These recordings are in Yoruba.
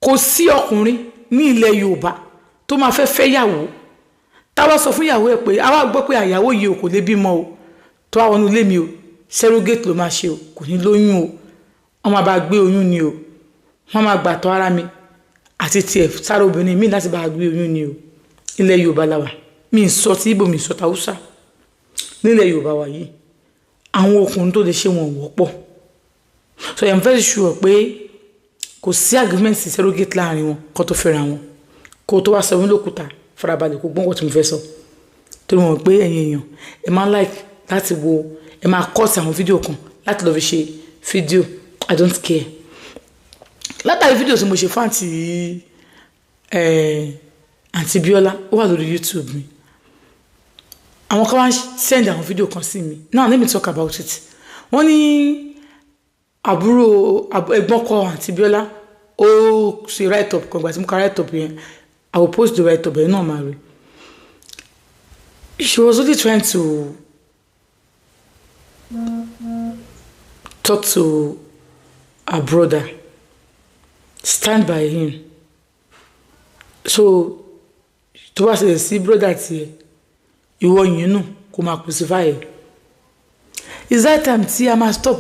kò sí ọkùnrin ní ilẹ̀ Yorùbá tó máa fẹ́ yàwó táwa sọ fún ìyàwó ẹ̀ pé àwa gbọ́ pé àyàwó yìí ò kò lè bímọ o tó wá wọnú ilé mi o surrogate ló máa ṣe o kò ní lóyún o wọ́n máa bá gbé oyún ni o wọ́n máa gbàtọ́ ara mi àti tiẹ̀ sára obìnrin mi láti bá gbé oyún ni o ilẹ̀ Yorùbá la wà mi ń sọ tí Ìgbò mi ń sọ tàwùsà nílẹ̀ Yorùbá wa yìí àwọn ọkùnrin tó lè ṣe wọn wọ́pọ̀ so I am very sure pé kò sí agreement sí surrogate láàrin wọn kó tó fẹ́ra wọn kó tó wá sọ wọn lókùtà farabalẹ̀ kó gbọ́n wọ́n tí mo fẹ́ sọ torí wọn pé ẹ̀yin èèyàn ẹ máa like láti wo ẹ máa cut àwọn fídíò kan láti lọ fi ṣe fídíò I don't care látàrí fídíò tí mo ṣe fún àǹtí Biola ó wà lórí YouTube mi àwọn kan wá send àwọn fídíò kan sí mi now let me talk about it wọ́n ní àbúrò ẹ̀gbọ́n kọ àǹtí Biola ó ṣe write up kan gbà tí mo ka write up yẹn I will post the write up ẹ̀ náà máa rí she was only trying to talk to her brother stand by him so tó bá ṣe sí brother tiẹ̀ ìwọ yìí nù kó máa crucify ẹ̀. Is that time tí a máa stop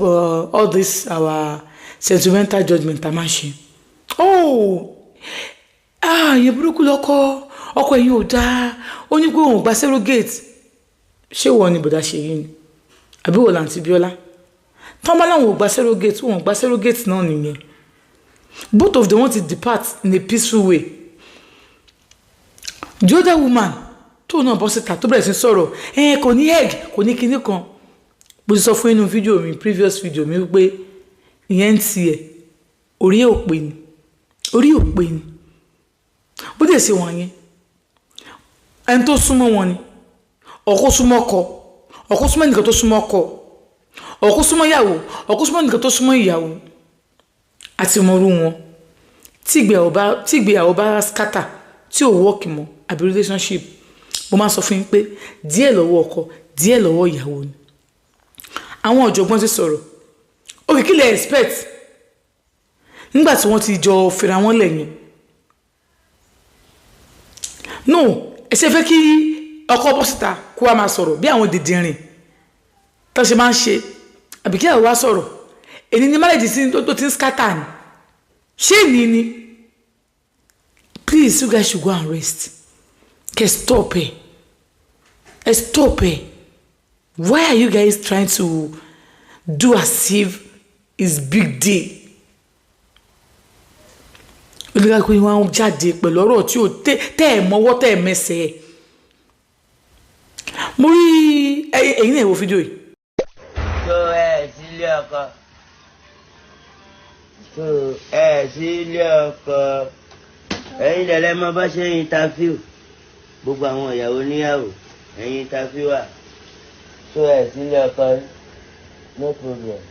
all this our sentimental judgment a máa ṣe yẹn burúkú lọ́kọ́ ọkọ ẹ̀yìn ò dáa ó ní pé òun gba surrogate ṣé wọ́n ní bọ̀dá ṣe yìí ni àbí wọ́n làǹtí Biola tán bá láwọn ò gba surrogate wọ́n gba surrogate náà nìyẹn both of them want to depart in a peaceful way the other woman tó náà bọ́ síta tó bẹ̀rẹ̀ sí sọ̀rọ̀ kò ní egg kò ní kinní kan bó ti sọ fún inú fídíò mi previous video mi wípé ìyẹn ń tiẹ̀ orí òpè ni bó dẹ̀ ṣe wọ̀n yẹn ẹni tó súnmọ́ wọn ni ọkọ súnmọ́ ọkọ ọkọ súnmọ́ ẹnìkan tó súnmọ́ ọkọ ọkọ súnmọ́ ìyàwó ọkọ súnmọ́ ẹnìkan tó súnmọ́ ìyàwó àti mọ̀rú wọn tí ìgbéyàwó bá scatter tí ò wọ́ọ̀kì mọ́ àbí relationship mo máa sọ fún yín pé díẹ̀ lọ́wọ́ ọkọ díẹ̀ lọ́wọ́ ìyàwó ni àwọn ọ̀jọ̀gbọ́n ti sọ̀rọ̀ òkè kí lè expect nígbà tí wọ́n ti jọ fẹ́ra wọn lẹ́yìn no ẹsẹ̀ fẹ́ kí ọkọ bọ́ síta kó wá máa sọ̀rọ̀ bí àwọn dìndìnrìn tó ṣe máa ń ṣe àbí kí àwọn wá sọ̀rọ̀ èyí ni marriage sí tó ti ń scatter ni ṣé èyí ni please you guys should go and rest kẹ́ stop why are you guys trying to do as if it's big deal olùkọ́ ni wọ́n jáde pẹ̀lú ọ̀rọ̀ tí ó tẹ́ ẹ̀ mọ́wọ́ tẹ́ ẹ̀ mẹ́sẹ̀ ẹ̀ mo rí ẹ̀yin náà wo fídíò yìí. sílé ọkọ ẹ̀yin lẹ̀lẹ́ mọ bá ṣe interview gbogbo àwọn ìyàwó níyàwó ẹ̀yin interview wà sílé ọkọ no problem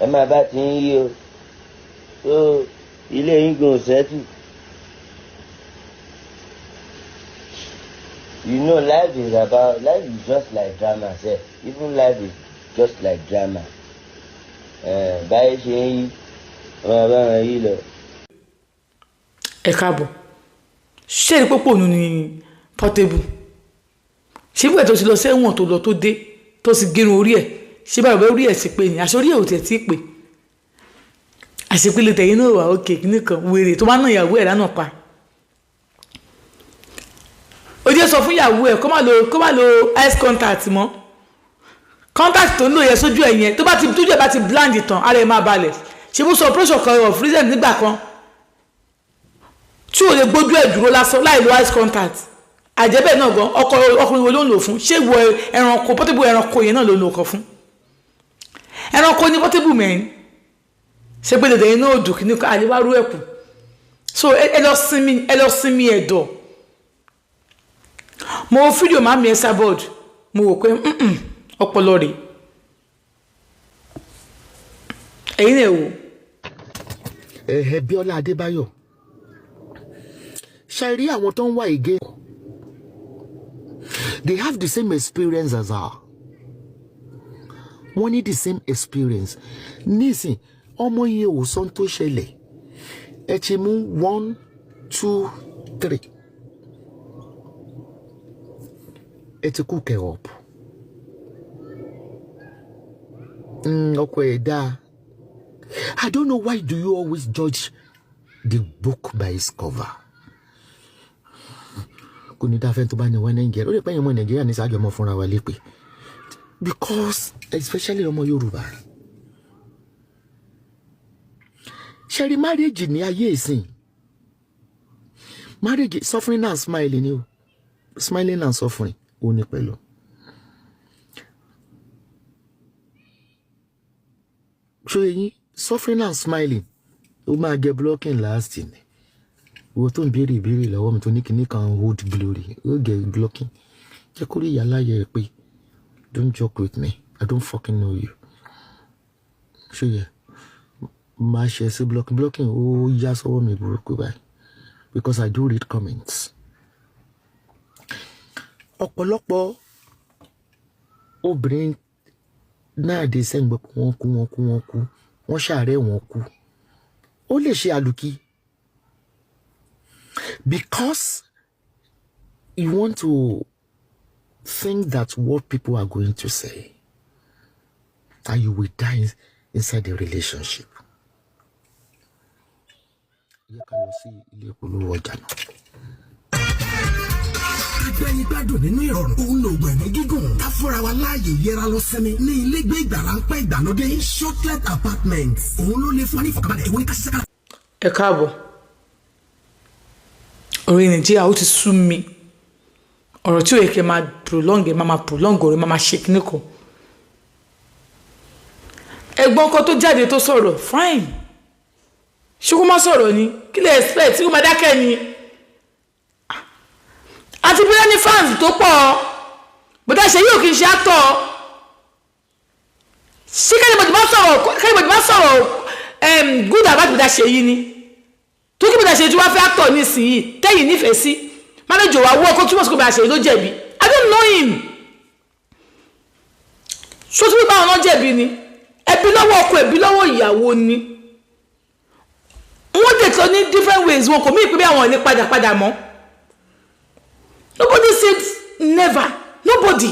ẹ máa bá ti ń yí o ilé yín gan ṣẹ́tù. You know, life is just like drama, sir. Even life is just like drama. Báyìí ṣe ń yí ọmọ bá wọn yí lọ. Ẹ káàbọ̀ ṣé èrè pọ́pọ́ òun ni Portable ṣé bí ẹ̀ tó ti lọ sẹ́wọ̀n tó lọ tó dé tó sì gérun orí ẹ̀ ṣé báyìí orí ẹ̀ sì pé ní aṣọ orí ẹ̀ ò tẹ̀ tí pé àṣepele tẹ̀yìn náà wà òkè nìkan wèrè tó bá ná ìyàwó ẹ̀ lánàá pa ó jẹ́ sọ fún ìyàwó ẹ̀ kó má lo ice contact mọ́ contact tó ń lò yẹ sójú ẹ̀ yẹn tó bá ti tójú ẹ̀ bá ti bland tán ara ẹ̀ máa balẹ̀ ṣe bó sọ operation kan of reason nígbà kan tí ò lè gbójú ẹ̀ dúró lásán láì lo ice contact àjẹbẹ́ náà gan ọkùnrin wo ló ń lò fún ṣé ìwọ ẹranko Portable ẹranko yẹn náà ló ń lò kọ fún ẹranko ní Portable mẹ́rin ṣe pé dẹ̀dẹ̀ iná òdù kìíní kan àlewárú ẹ̀kú so ẹ lọ sinmi ẹ̀dọ̀ mo wo fídíò máa mi ẹsà bọ́ọ̀dù mo wò pé ọpọlọ rẹ̀ ẹ̀yin náà wò. Biola Adeboyo ṣe rí àwọn tó ń wá ìgé they have the same experience as her wọ́n ní the same experience nísìn ọmọ yẹn ò sọ tó ṣẹlẹ̀ Echimu 1, 2, 3. It's a cook up. Okay, da. I don't know why do you always judge the book by its cover. Because especially Omo Yoruba. Sherry marriage ni aye isin. Marriage suffering and smiling you. Smiling and suffering. Oni pẹ̀lú. So suffering and smiling. O ma get blocking last thing. Wo tó ń béèrè ìbéèrè lọ́wọ́ mi tó ní kíní kan hold glory. O get blocking. Jẹ́ kó rí yàlá yẹ pé don't joke with me. I don't fucking know you. So yeah. My share say blocking. Oh yes, over me burúkú báyìí. Because I do read comments. Ọ̀pọ̀lọpọ̀ obìnrin náà dé sẹ́yìn gbọ́ pé wọ́n kú. Wọ́n ṣàárẹ̀ wọ́n kú. Ó lè ṣe àlùkí. Because you want to think that what people are going to say, that you will die inside the relationship. Agbẹ́ni gbádùn nínú ìrọ̀rùn. Òun lògùn ẹ̀mí gígùn. Ká fúnra wa láàyè yẹra lọ sẹ́mi. Ní ilé gbé ìgbàláńpẹ́ ìgbàlódé. Shortlet apartments. Òun ló lè fún wa ní ìfọ̀kànbalẹ̀. Ìwé ní ká ṣiṣẹ́ ká. Ẹ káàbọ̀. Ọ̀rọ̀ Nàìjíríà ó ti sú mi. Ọ̀rọ̀ tí ó yẹ kẹ́ máa prolong ọ̀rọ̀ máa ṣe kíní kan. Ẹ̀gbọ́n kan tó jáde tó sọ̀rọ̀ fine. Ṣé kó má sọ̀rọ̀ ni? Kí lè expect tí kó máa dákẹ́ ni? Àti bí wọ́n ní fans tó pọ̀ bọ́dá ṣe yóò kí n ṣe àtọ̀. Ṣé kẹ́lẹ́bọ̀dì bá sọ̀rọ̀ good about bọ́dá ṣe yìí ni? Tó kí bọ́dá ṣe tí wọ́n fẹ́ àtọ̀ nísìnyí tẹ́yìn nífẹ̀ẹ́ sí. Manager wa wo ko túmọ̀ sí kó bọ́dá ṣe ló jẹ̀bi. I don't know him. Ṣó tí wọ́n bá wọn jẹ̀bi ni? Ẹbí lọ́wọ́ ọkọ ẹbí lọ́wọ́ ìyàwó ni. Wọ́n dẹ̀ tó ní different ways wọn kò mí ìpínlẹ̀ àwọn ilé padà mọ́. Nobody said never. Nobody.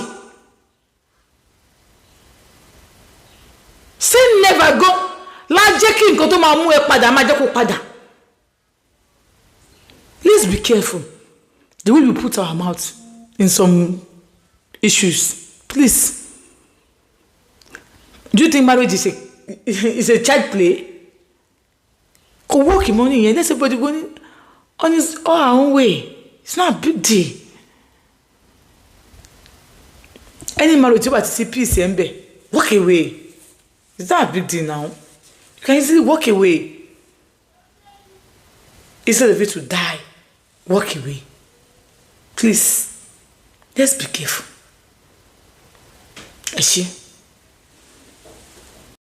Say never go. La jẹ́ kí nǹkan tó máa mú ẹ padà máa jẹ́ kó padà. Let's be careful. The way we put our mouth in some issues. Please. Do you think marriage is a child play? Go work your money and let everybody go on his or her own way. It's not a big deal. Any marriage you see peace and walk away. It's not a big deal now. You can easily walk away. Instead of it to die, walk away. Please, let's be careful. Ashi.